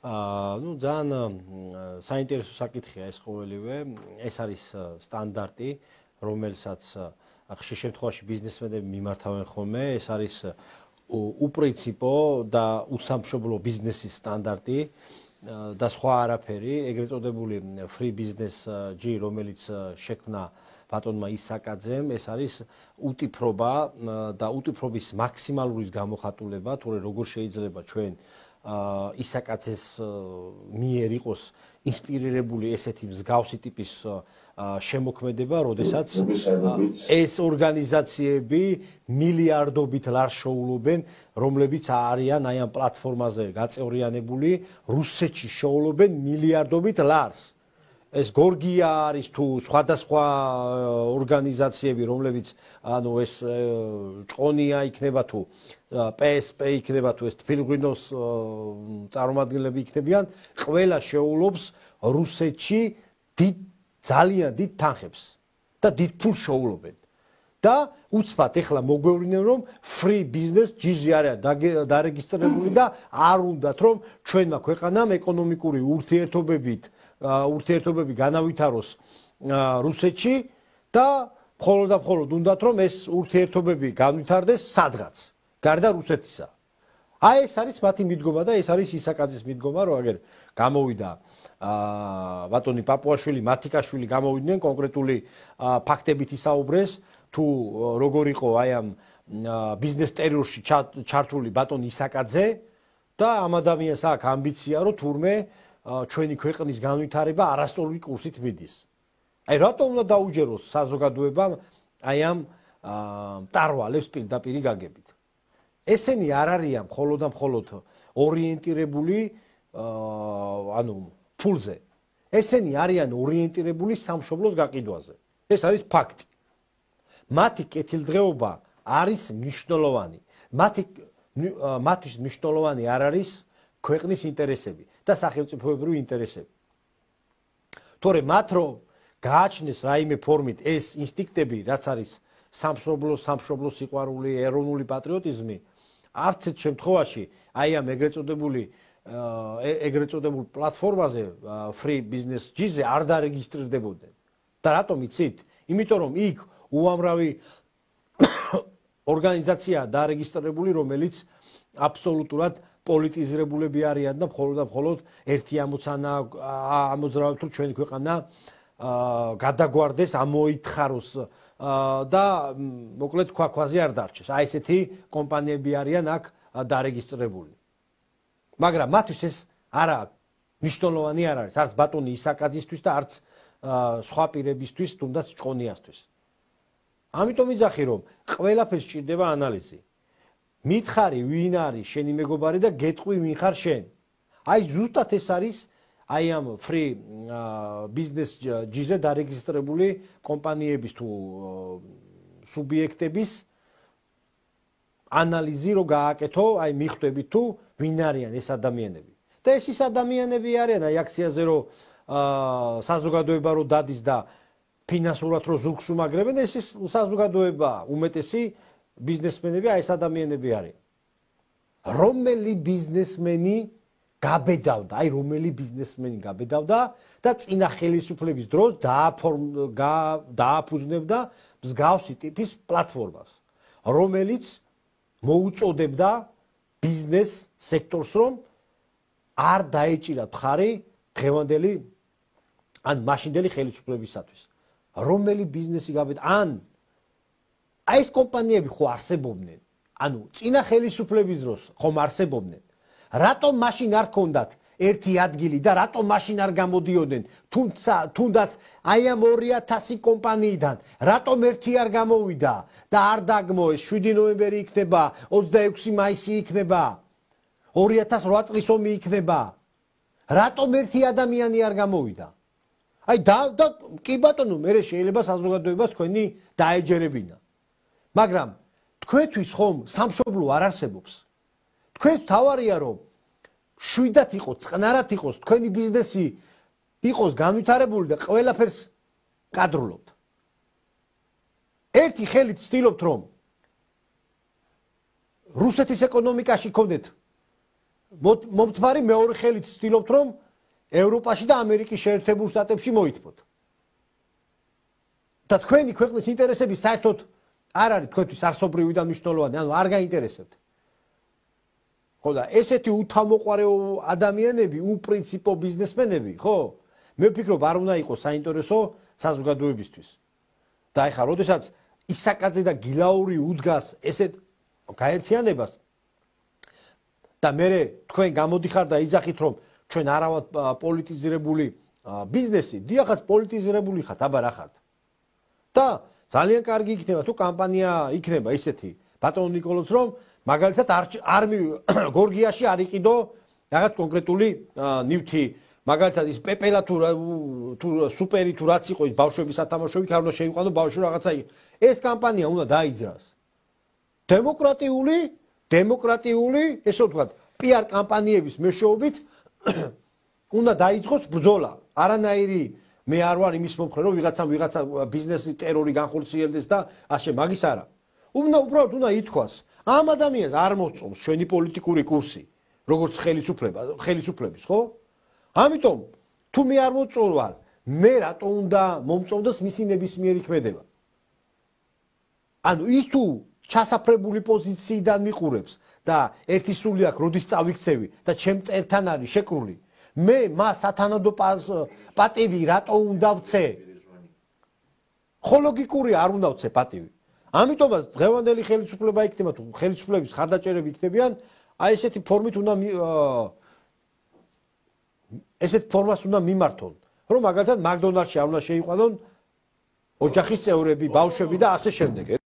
ну ძალიან საინტერესო საკითხია ეს ყოველივე. ეს არის სტანდარტი, რომელსაც ხშირ შემთხვევაში ბიზნესმენები მიმართავენ ხოლმე. ეს არის უპრინციპო და უსამშობლო ბიზნესის სტანდარტი და სხვა არაფერი, ეგრეთ წოდებული free business G, რომელიც შექმნა ბატონმა ისაკაძემ, ეს არის უტიფრობა და უტიფრობის მაქსიმალური გამოხატულება, თორე როგორ შეიძლება ჩვენ ისაკაძეს მიერ იყოს ინსპირირებული ესეთი მსგავსი ტიპის შემოქმედება, როდესაც ეს ორგანიზაციები მილიარდობით ლარს შოულობენ, რომლებიც არიან აი ამ პლატფორმაზე გაწევრიანებული, რუსეთში შოულობენ მილიარდობით ლარს. ეს გორგია არის თუ სხვადასხვა ორგანიზაციები, რომლებიც ანუ ეს ჭყონია იქნება თუ PSP იქნება თუ ეს თბილღვინოს წარმომადგენლები იქნებიან, ყველა შეულობს რუსეთში ძალიან დიდ თანხებს და დიდ ფულს შეულობენ. და უცბად ეხლა მოგვევრინენ რომ free business G-ზე არის დარეგისტრირებული და არ უნდათ რომ ჩვენმა ქვეყანამ ეკონომიკური ურთიერთობები განავითაროს რუსეთში და მხოლოდ უნდათ რომ ეს ურთიერთობები განვითარდეს სადღაც გარდა რუსეთისა. აი ეს არის მათი მიდგომა და ეს არის ისაკაძის მიდგომა, რომ აგერ გამოვიდა ბატონი პაპუაშვილი, მათიკაშვილი გამოვიდნენ კონკრეტული ფაქტებით ისაუბრეს, თუ როგორ იყო აი ამ ბიზნეს ტერორში ჩართული ბატონი ისაკაძე და ამ ადამიანს აქვს ამბიცია, რომ თურმე ჩვენი ქვეყნის განვითარება არასწორული კურსით მიდის. აი რატომ უნდა დაუჯეროს საზოგადოებამ აი ამ მტარვალებს პირდაპირ გაგებით. ესენი არ არიან მხოლოდ და მხოლოდ ორიენტირებული ანუ ფულზე. ესენი არიან ორიენტირებული სამშობლოს გაყიდვაზე. ეს არის ფაქტი. მათი კეთილდღეობა არის მნიშვნელოვანი. მათთვის მნიშვნელოვანი არ არის ქვეყნის ინტერესები და სახელმწიფოებრივი ინტერესები. თორე მათ რომ გააჩნდეს რაიმე ფორმით ეს ინსტინქტები, რაც არის სამშობლო სიყვარული, ეროვნული პატრიოტიზმი, არც ერთ შემთხვევაში აი ამ ეგრეთ წოდებულ პლატფორმაზე free business G-ზე არ დარეგისტრირდებოდნენ. და რატომ იცით? იმიტომ რომ იქ უამრავი ორგანიზაცია დარეგისტრირებული, რომელიც აბსოლუტურად პოლიტიზირებულები არიან და მხოლოდ ერთი ამოცანა ამოძრავებთ, რომ ჩვენი ქვეყანა გადაგვარდეს, ამოითხაროს და მოკლედ ქვაქვაზე არ დარჩეს. აი ესეთი კომპანიები არიან აქ დარეგისტრირებული. მაგრამ მათთვის ეს არა მნიშვნელოვანი არ არის, არც ბატონი ისაკაძისთვის და არც სხვა პირებისთვის, თუნდაც ჭყონიასთვის. ამიტომ იძახი რომ ყველაფერს სჭირდება ანალიზი. მითხარი ვინ არის შენი მეგობარი და გეტყვი ვინ ხარ შენ. აი ზუსტად ეს არის აი ამ free business G-ზე დარეგისტრირებული კომპანიების თუ სუბიექტების ანალიზი რო გააკეთო, აი მიხვდებით თუ ვინ არიან ეს ადამიანები. და ეს ის ადამიანები არიან აი აქციაზე რო საზოგადოება რო დადის და ფინანსურად რო ზურგს უმაგრებენ, ეს საზოგადოება უმეტესი ბიზნესმენები აი ეს ადამიანები არიან. რომელი ბიზნესმენი გაბედავდა, აი რომელი ბიზნესმენი გაბედავდა და წინა ხელისუფლების დროს დააფუძნებდა მსგავსი ტიპის პლატფორმას, რომელიც მოუწოდებდა ბიზნეს სექტორს, რომ არ დაეჭირა მხარი დღევანდელი ან მაშინდელი ხელისუფლებისათვის. რომელი ბიზნესი გაბედა, ან აი ეს კომპანიები ხო არსებობდნენ, ანუ წინა ხელისუფლების დროს ხომ არსებობდნენ. რატომ მაშინ არ ქონდათ ერთი ადგილი და რატომ მაშინ არ გამოდიოდნენ, თუნდაც აი ამ 2000 კომპანიიდან რატომ ერთი არ გამოვიდა და არ დაგმოეს, 7 ნოემბერი იქნება, 26 მაისი იქნება, 2008 წლის ომი იქნება. რატომ ერთი ადამიანი არ გამოვიდა? აი და კი ბატონო, მე შეიძლება საზოგადოებას თქვენი დაეჯერებინა. მაგრამ თქვენთვის ხომ სამშობლო არ არსებობს? თქვენს თავარია რომ შვიდად იყოს, წყნარად იყოს, თქვენი ბიზნესი იყოს განვითარებული და ყველაფერს კადრულობთ. ერთი ხელით ცდილობთ რომ რუსეთის ეკონომიკაში გქონდეთ მომთმარი მეორე ხელით ცდილობთ რომ ევროპაში და ამერიკის შეერთებულ შტატებში მოითმოთ. და თქვენი ქვეყნის ინტერესები საერთოდ არ არის თქვენთვის არსობრივი და მნიშვნელოვანი, ანუ არ გაინტერესებთ. ხო და ესეთი უთამოყვარეო ადამიანები, უპრინციპო ბიზნესმენები, ხო? მე ვფიქრობ არ უნდა იყოს საინტერესო საზოგადოებისთვის. და ეხლა როდესაც ისაკაძე და გილაური უდგას ესეთ გაერთიანებას და მე თქვენ გამოდიხარ და იძახით რომ ჩვენ არავად პოლიტიზირებული ბიზნესი, დიახაც პოლიტიზირებული ხართ, აბა რა ხართ. და ძალიან კარგი იქნება თუ კამპანია იქნება ისეთი ბატონ ნიკოლოზ რომ მაგალითად არ გორგიაში არ იყიდო რაღაც კონკრეტული ნივთი მაგალითად ის პეპელა თუ სუპერი თუ რაც იყო ის ბავშვების სათამაშოები არ უნდა შეიყვანო ბავშვი რაღაცა ეს კამპანია უნდა დაიძრას დემოკრატიული ესე ვთქვათ PR კამპანიების მეშვეობით უნდა დაიწყოს ბრძოლა არანაირი მე არ ვარ იმის მომხრე რომ ვიღაცა ბიზნესი ტერორი განხორციელდეს და ასე მაგის არა უნდა უბრალოდ უნდა ითქვას ამ ადამიანს არ მოწონს ჩვენი პოლიტიკური კურსი როგორც ხელისუფლების ხო ამიტომ თუ მე არ მოწონვარ მე რატო უნდა მომწონდეს მისი ნებისმიერი ქმედება ანუ ის თუ ჩასაფრებული პოზიციიდან მიყურებს და ერთი სული აქვს როდის წავიქცევი და ჩემ წერთან არის შეკრული მე მას სათანადო პატივი რატო უნდა ვცე? ხო ლოგიკური არ უნდა ვცე პატივი. ამიტომაც დღევანდელი ხელისუფლება იქნება თუ ხელისუფლების ხარდაჭერები იქნებიან, აი ესეთი ფორმით უნდა ესეთ ფორმას უნდა მიმართონ, რომ მაგალითად მაკდონალდსში არ უნდა შეიყვანონ ოჯახის წევრები, ბავშვები და ასე შემდეგ.